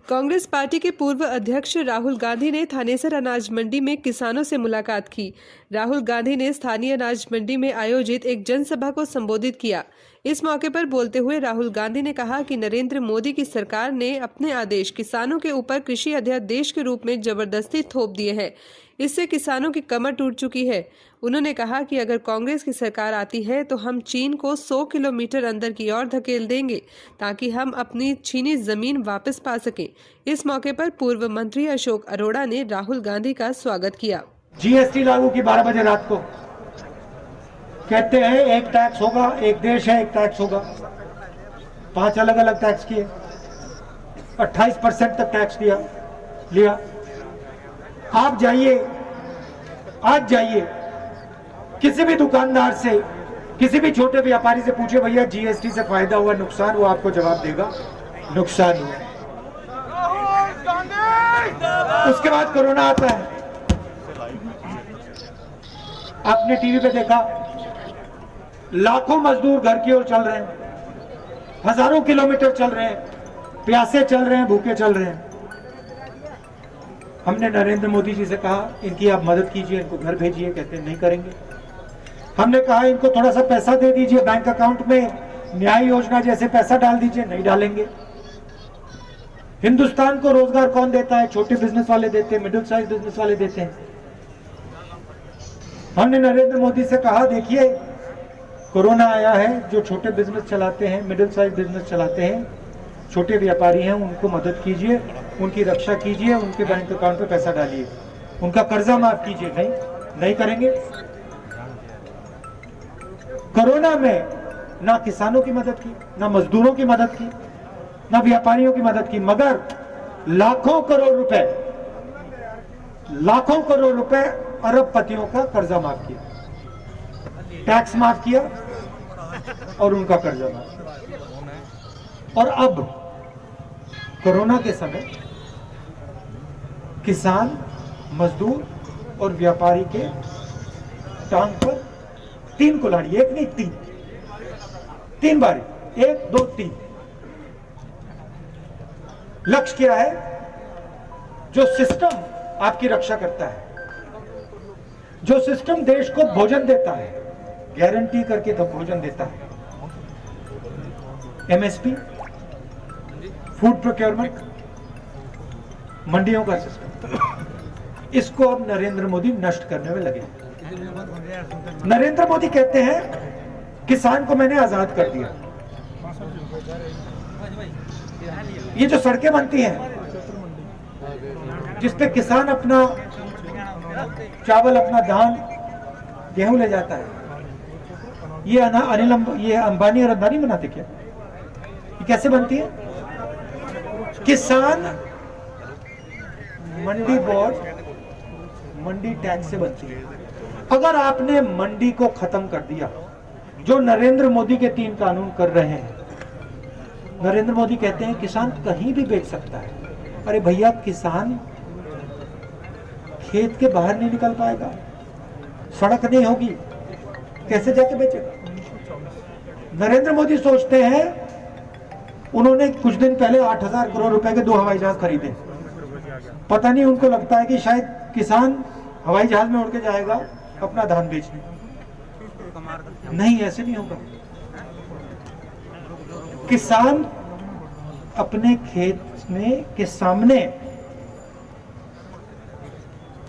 Congress party के पूर्व अध्यक्ष राहुल गांधी ने थानेसर अनाज मंडी में किसानों से मुलाकात की। राहुल गांधी ने स्थानीय अनाज मंडी में आयोजित एक जनसभा को संबोधित किया। इस मौके पर बोलते हुए राहुल गांधी ने कहा कि नरेंद्र मोदी की सरकार ने अपने आदेश किसानों के ऊपर कृषि अध्यादेश के रूप में जबरदस्ती थोप दिए हैं। इससे किसानों की कमर टूट चुकी है। उन्होंने कहा कि अगर कांग्रेस की सरकार आती है तो हम चीन को 100 किलोमीटर अंदर की ओर धकेल देंगे ताकि हम अपनी छीनी जमीन वापस पा सकें। इस मौके पर पूर्व मंत्री अशोक अरोड़ा ने राहुल गांधी का स्वागत किया। जीएसटी लागू की 12 बजे रात को कहते हैं एक टैक्स होगा, एक देश है एक टैक्स होगा। 5 अलग अलग टैक्स किए, 28% तक टैक्स लिया। आप जाइए, आज जाइए किसी भी दुकानदार से, किसी भी छोटे व्यापारी से पूछे भैया जीएसटी से फायदा हुआ नुकसान, वो आपको जवाब देगा नुकसान हुआ। उसके बाद कोरोना आता है। आपने टीवी पे देखा, लाखों मजदूर घर की ओर चल रहे हैं, हजारों किलोमीटर चल रहे हैं, प्यासे चल रहे हैं, भूखे चल रहे हैं। हमने नरेंद्र मोदी जी से कहा इनकी आप मदद कीजिए, इनको घर भेजिए, कहते नहीं करेंगे। हमने कहा इनको थोड़ा सा पैसा दे दीजिए बैंक अकाउंट में, न्याय योजना जैसे पैसा डाल दीजिए, नहीं डालेंगे। हिंदुस्तान को रोजगार कौन देता है? छोटे बिजनेस वाले देते हैं, मिडिल साइज बिजनेस वाले देते हैं। हमने नरेंद्र मोदी से कहा देखिए कोरोना आया है, जो छोटे बिजनेस चलाते हैं, मिडिल साइज बिजनेस चलाते हैं, छोटे व्यापारी हैं, उनको मदद कीजिए, उनकी रक्षा कीजिए, उनके बैंक अकाउंट पे पैसा डालिए, उनका कर्जा माफ कीजिए। नहीं करेंगे। कोरोना में ना किसानों की मदद की, ना मजदूरों की मदद की, ना व्यापारियों की मदद की, मगर लाखों करोड़ रुपए अरबपतियों का कर्जा माफ किया, टैक्स माफ किया और उनका कर्जा माफ किया। और अब कोरोना के समय किसान, मजदूर और व्यापारी के टांग पर 3 कुल्हाड़ी, एक नहीं 3 बारी, 1 2 3। लक्ष्य क्या है? जो सिस्टम आपकी रक्षा करता है, जो सिस्टम देश को भोजन देता है, गारंटी करके तो भोजन देता है, एमएसपी, फूड प्रोक्योरमेंट, मंडियों का सिस्टम, इसको अब नरेंद्र मोदी नष्ट करने में लगे। नरेंद्र मोदी कहते हैं किसान को मैंने आजाद कर दिया। ये जो सड़कें बनती हैं जिसपे किसान अपना चावल, अपना धान, गेहूं ले जाता है, ये अंबानी और अदानी बनाते क्या? ये कैसे बनती है? किसान मंडी बोर्ड, मंडी टैक्स से बनती है। अगर आपने मंडी को खत्म कर दिया, जो नरेंद्र मोदी के 3 कानून कर रहे हैं, नरेंद्र मोदी कहते हैं किसान कहीं भी बेच सकता है। अरे भैया, किसान खेत के बाहर नहीं निकल पाएगा, सड़क नहीं होगी, कैसे जाके बेचेगा? नरेंद्र मोदी सोचते हैं, उन्होंने कुछ दिन पहले 8,000 करोड़ रुपए के 2 हवाई जहाज खरीदे। पता नहीं उनको लगता है कि शायद किसान हवाई जहाज में उड़ के जाएगा अपना धान बेचने। नहीं, ऐसे नहीं होगा। किसान अपने खेत में के सामने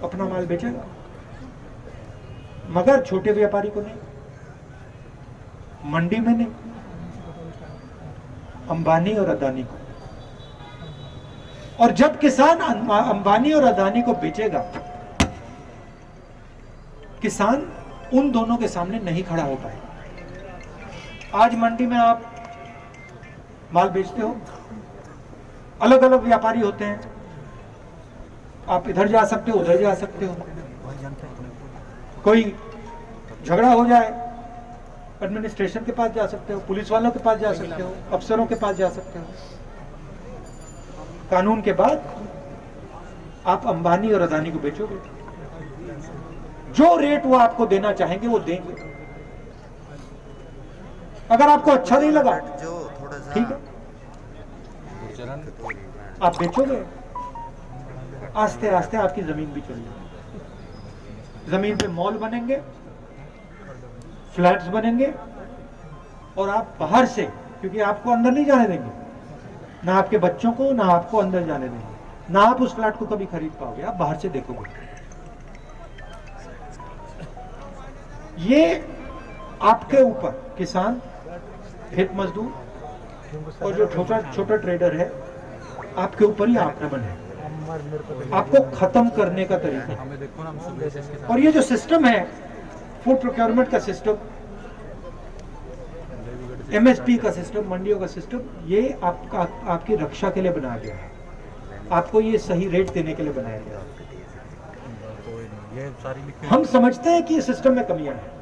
अपना माल बेचेगा, मगर छोटे व्यापारी को नहीं, मंडी में नहीं, अंबानी और अदानी को। और जब किसान अंबानी और अदानी को बेचेगा, किसान उन दोनों के सामने नहीं खड़ा हो पाएगा। आज मंडी में आप माल बेचते हो, अलग अलग व्यापारी होते हैं, आप इधर जा सकते हो, उधर जा सकते हो। कोई झगड़ा हो जाए, एडमिनिस्ट्रेशन के पास जा सकते हो, पुलिस वालों के पास जा सकते हो, अफसरों के पास जा सकते हो। कानून के बाद आप अंबानी और अदानी को बेचोगे, जो रेट वो आपको देना चाहेंगे वो देंगे। अगर आपको अच्छा नहीं लगा, ठीक है, आप बेचोगे, आस्ते आस्ते आपकी जमीन भी चली जाएगी। जमीन पे मॉल बनेंगे, फ्लैट्स बनेंगे, और आप बाहर से, क्योंकि आपको अंदर नहीं जाने देंगे, ना आपके बच्चों को, ना आपको अंदर जाने देंगे, ना आप उस फ्लैट को कभी खरीद पाओगे, आप बाहर से देखोगे। ये आपके ऊपर, किसान, खेत मजदूर और जो छोटा छोटा ट्रेडर है, आपके ऊपर ही आक्रमण है, आपको खत्म करने का तरीका। और ये जो सिस्टम है, फूड प्रोक्योरमेंट का सिस्टम, एमएसपी का सिस्टम, मंडियों का सिस्टम, ये आपकी रक्षा के लिए बनाया गया है, आपको ये सही रेट देने के लिए बनाया गया है। हम समझते हैं कि इस सिस्टम में कमियां हैं।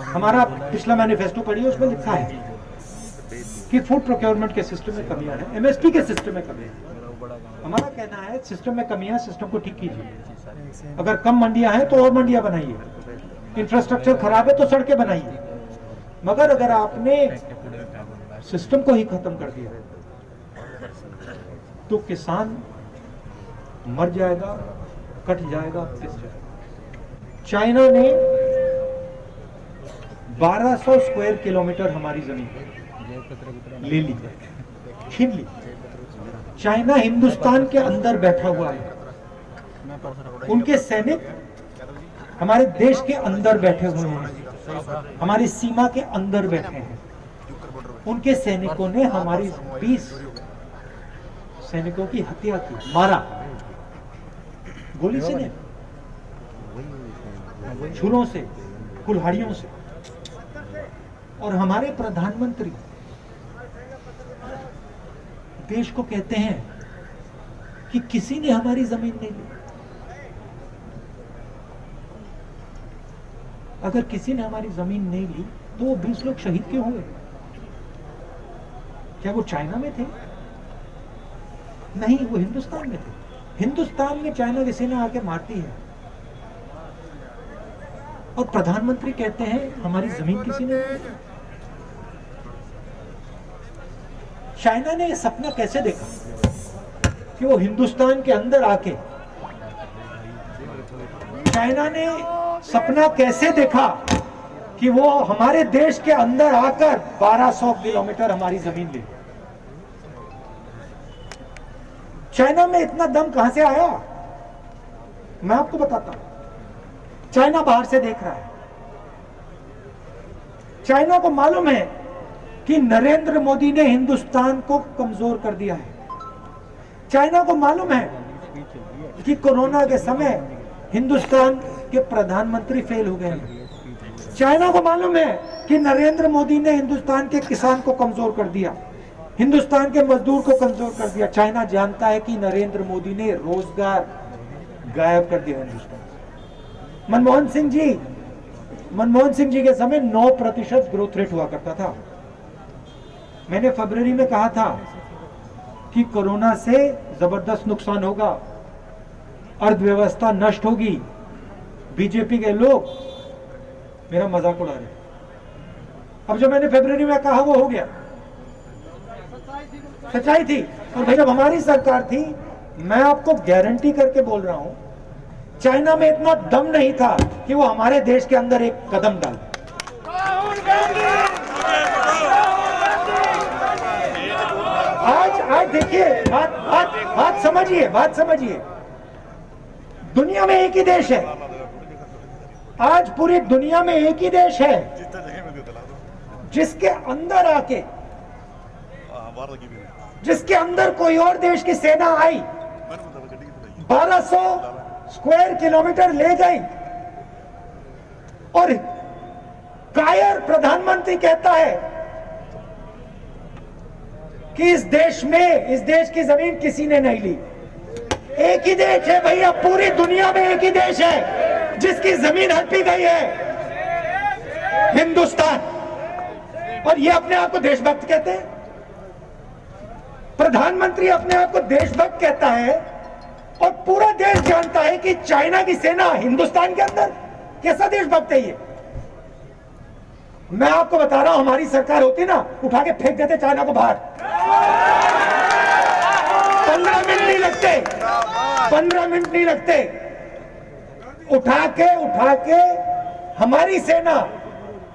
हमारा पिछला मैनिफेस्टो पढ़िए, उसमें लिखा है कि फूड प्रोक्योरमेंट के सिस्टम में कमियां हैं, एमएसपी के सिस्टम में कमियां हैं। हमारा कहना है सिस्टम में कमियां, सिस्टम को ठीक कीजिए। अगर कम मंडियां हैं तो और मंडियां बनाइए, इंफ्रास्ट्रक्चर खराब है तो सड़कें बनाइए। मगर अगर आपने सिस्टम को ही खत्म कर दिया तो किसान मर जाएगा, कट जाएगा, पिस जाएगा। चाइना ने 1200 स्क्वायर किलोमीटर हमारी जमीन ले ली, छीन ली। चाइना हिंदुस्तान के अंदर बैठा हुआ है, उनके सैनिक हमारे देश के अंदर बैठे हुए हैं, हमारी सीमा के अंदर बैठे हैं। उनके सैनिकों ने हमारी 20 सैनिकों की हत्या की, मारा, गोली से नहीं, छुरों से, कुल्हाड़ियों से। और हमारे प्रधानमंत्री देश को कहते हैं कि किसी ने हमारी जमीन नहीं ली। अगर किसी ने हमारी जमीन नहीं ली तो वो 20 लोग शहीद क्यों हुए? क्या वो चाइना में थे? नहीं, वो हिंदुस्तान में थे। हिंदुस्तान में चाइना की सेना आके मारती है और प्रधानमंत्री कहते हैं हमारी जमीन किसी ने नहीं ली। चाइना ने यह सपना कैसे देखा कि वो हिंदुस्तान के अंदर आके, चाइना ने सपना कैसे देखा कि वो हमारे देश के अंदर आकर 1200 किलोमीटर हमारी जमीन ले? चाइना में इतना दम कहां से आया? मैं आपको बताता हूं। चाइना बाहर से देख रहा है। चाइना को मालूम है कि नरेंद्र मोदी ने हिंदुस्तान को कमजोर कर दिया है। चाइना को मालूम है कि कोरोना के समय हिंदुस्तान के प्रधानमंत्री फेल हो गए हैं। चाइना को मालूम है कि नरेंद्र मोदी ने हिंदुस्तान के किसान को कमजोर कर दिया, हिंदुस्तान के मजदूर को कमजोर कर दिया। चाइना जानता है कि नरेंद्र मोदी ने रोजगार गायब कर दिया हिंदुस्तान से। मनमोहन सिंह जी के समय 9% ग्रोथ रेट हुआ करता था। मैंने फरवरी में कहा था कि कोरोना से जबरदस्त नुकसान होगा, अर्थव्यवस्था नष्ट होगी। बीजेपी के लोग मेरा मजाक उड़ा रहे। अब जो मैंने फरवरी में कहा वो हो गया, सच्चाई थी। और भाई जब हमारी सरकार थी, मैं आपको गारंटी करके बोल रहा हूं, चाइना में इतना दम नहीं था कि वो हमारे देश के अंदर एक कदम डाले। आज देखिए, बात समझिए। दुनिया में एक ही देश है, आज पूरी दुनिया में एक ही देश है जिसके अंदर आके, जिसके अंदर कोई और देश की सेना आई, 1200 स्क्वायर किलोमीटर ले गई और कायर प्रधानमंत्री कहता है कि इस देश की जमीन किसी ने नहीं ली। एक ही देश है भैया, पूरी दुनिया में एक ही देश है जिसकी जमीन हड़पी गई है, हिंदुस्तान। और ये अपने आप को देशभक्त कहते हैं। प्रधानमंत्री अपने आप को देशभक्त कहता है और पूरा देश जानता है कि चाइना की सेना हिंदुस्तान के अंदर। कैसा देशभक्त है ये? मैं आपको बता रहा हूं, हमारी सरकार होती ना, उठा के फेंक देते चाइना को बाहर। लगते, 15 मिनट नहीं लगते। उठा के हमारी सेना,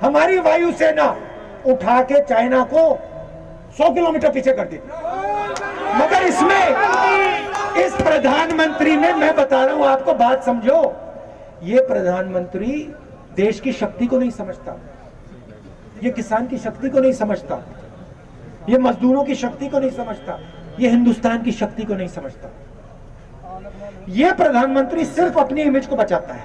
हमारी वायुसेना उठा के चाइना को 100 किलोमीटर पीछे कर दी। मगर इसमें इस प्रधानमंत्री ने, मैं बता रहा हूं आपको, बात समझो, ये प्रधानमंत्री देश की शक्ति को नहीं समझता, ये किसान की शक्ति को नहीं समझता, ये मजदूरों की शक्ति को नहीं समझता, ये हिंदुस्तान की शक्ति को नहीं समझता। ये प्रधानमंत्री सिर्फ अपनी इमेज को बचाता है।